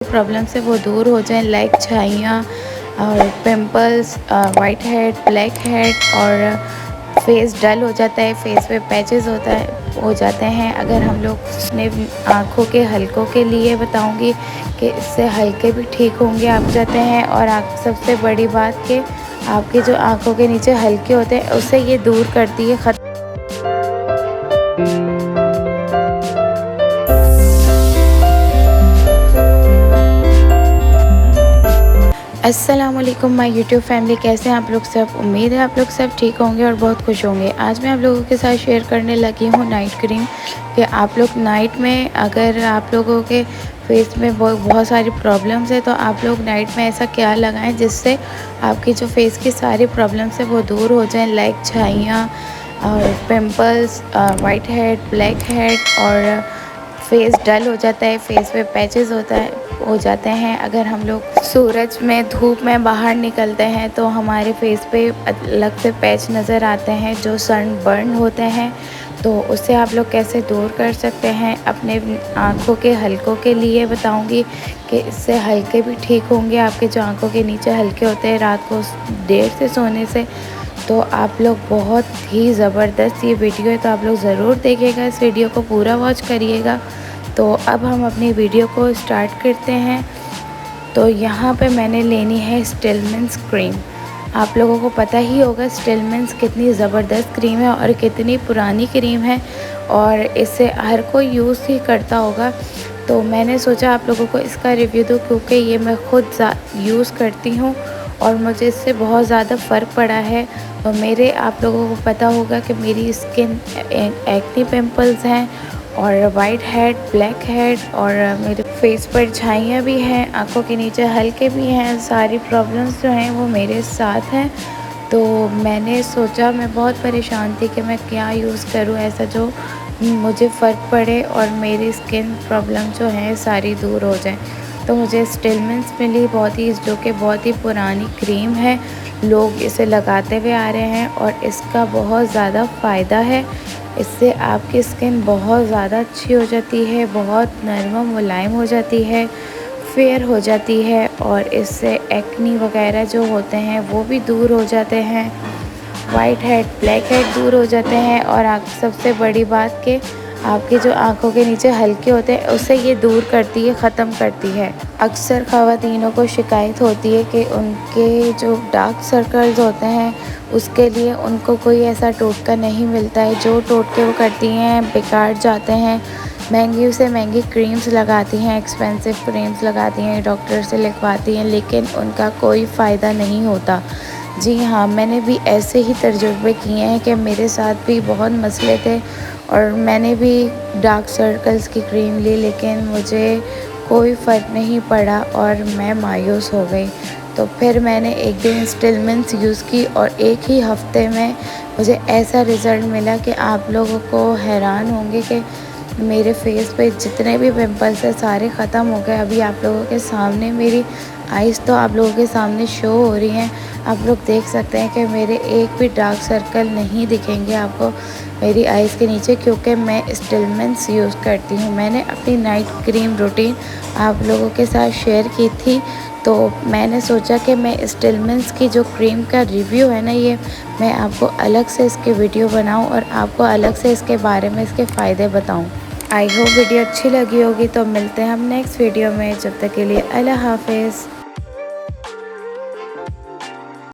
Problem से वो दूर हो जाएं, लाइक छाइयाँ और pimples, white head, black head और फेस डल हो जाता है, फेस पे पैचेस हो जाते हैं। अगर हम लोग अपने आँखों के हलकों के लिए बताऊंगी कि इससे हल्के भी ठीक होंगे आप जाते हैं। और आप सबसे बड़ी बात कि आपके जो आँखों के नीचे हल्के होते हैं उससे ये दूर करती है, अस्सलामुअलैकुम माय यूट्यूब फैमिली। कैसे हैं आप लोग सब? उम्मीद है आप लोग सब ठीक होंगे और बहुत खुश होंगे। आज मैं आप लोगों के साथ शेयर करने लगी हूँ नाइट क्रीम कि आप लोग नाइट में, अगर आप लोगों के फेस में बहुत सारी प्रॉब्लम्स है तो आप लोग नाइट में ऐसा क्या लगाएं जिससे आपकी जो फेस की सारी प्रॉब्लम्स है वो दूर हो जाएँ, लाइक छाइयाँ और pimples, white head, black head और फेस डल हो जाता है, फेस पे पैचेस हो जाते हैं। अगर हम लोग सूरज में, धूप में बाहर निकलते हैं तो हमारे फेस पे अलग से पैच नज़र आते हैं जो सन बर्न होते हैं। तो उससे आप लोग कैसे दूर कर सकते हैं अपने आँखों के हलकों के लिए बताऊंगी कि इससे हल्के भी ठीक होंगे आपके जो आँखों के नीचे हल्के होते हैं रात को देर से सोने से। तो आप लोग बहुत ही ज़बरदस्त ये वीडियो है, तो आप लोग ज़रूर देखिएगा, इस वीडियो को पूरा वॉच करिएगा। तो अब हम अपनी वीडियो को स्टार्ट करते हैं। तो यहाँ पे मैंने लेनी है स्टिलमेंस क्रीम। आप लोगों को पता ही होगा स्टिलमेंस कितनी ज़बरदस्त क्रीम है और कितनी पुरानी क्रीम है और इसे हर कोई यूज़ ही करता होगा। तो मैंने सोचा आप लोगों को इसका रिव्यू दूँ क्योंकि ये मैं खुद यूज़ करती हूँ और मुझे इससे बहुत ज़्यादा फ़र्क पड़ा है। और मेरे, आप लोगों को पता होगा कि मेरी स्किन एक्ने पिंपल्स हैं और वाइट हेड, ब्लैक हेड और मेरे फेस पर छाइयाँ भी हैं, आंखों के नीचे हल्के भी हैं। सारी प्रॉब्लम्स जो हैं वो मेरे साथ हैं। तो मैंने सोचा, मैं बहुत परेशान थी कि मैं क्या यूज़ करूँ ऐसा जो मुझे फ़र्क पड़े और मेरी स्किन प्रॉब्लम जो है सारी दूर हो जाए। तो मुझे स्टिलमेंस मिली, जो कि बहुत ही पुरानी क्रीम है। लोग इसे लगाते हुए आ रहे हैं और इसका बहुत ज़्यादा फ़ायदा है। इससे आपकी स्किन बहुत ज़्यादा अच्छी हो जाती है, बहुत नरम मुलायम हो जाती है, फेयर हो जाती है और इससे एक्नी वगैरह जो होते हैं वो भी दूर हो जाते हैं, वाइट हेड, ब्लैक हेड दूर हो जाते हैं। और आप सबसे बड़ी बात कि आपके जो आंखों के नीचे हल्के होते हैं उससे ये दूर करती है, ख़त्म करती है। अक्सर ख़वातीनों को शिकायत होती है कि उनके जो डार्क सर्कल्स होते हैं उसके लिए उनको कोई ऐसा टोटका नहीं मिलता है। जो टोटके वो करती हैं बेकार जाते हैं, महंगी से महंगी क्रीम्स लगाती हैं, एक्सपेंसिव क्रीम्स लगाती हैं, डॉक्टर से लिखवाती हैं, लेकिन उनका कोई फ़ायदा नहीं होता। जी हाँ, मैंने भी ऐसे ही तजुर्बे किए हैं कि मेरे साथ भी बहुत मसले थे और मैंने भी डार्क सर्कल्स की क्रीम ली लेकिन मुझे कोई फ़र्क नहीं पड़ा और मैं मायूस हो गई। तो फिर मैंने एक दिन स्टिलमेंस यूज़ की और एक ही हफ्ते में मुझे ऐसा रिज़ल्ट मिला कि आप लोगों को हैरान होंगे कि मेरे फेस पे जितने भी पिंपल्स हैं सारे ख़त्म हो गए। अभी आप लोगों के सामने मेरी आइज़ तो आप लोगों के सामने शो हो रही हैं। आप लोग देख सकते हैं कि मेरे एक भी डार्क सर्कल नहीं दिखेंगे आपको मेरी आइज़ के नीचे, क्योंकि मैं स्टिलमेंस यूज़ करती हूँ। मैंने अपनी नाइट क्रीम रूटीन आप लोगों के साथ शेयर की थी, तो मैंने सोचा कि मैं स्टिलमेंस की जो क्रीम का रिव्यू है ना, ये मैं आपको अलग से इसकी वीडियो बनाऊं और आपको अलग से इसके बारे में, इसके फ़ायदे बताऊं। आई होप वीडियो अच्छी लगी होगी। तो मिलते हैं हम नेक्स्ट वीडियो में, जब तक के लिए अल्लाह हाफिज़।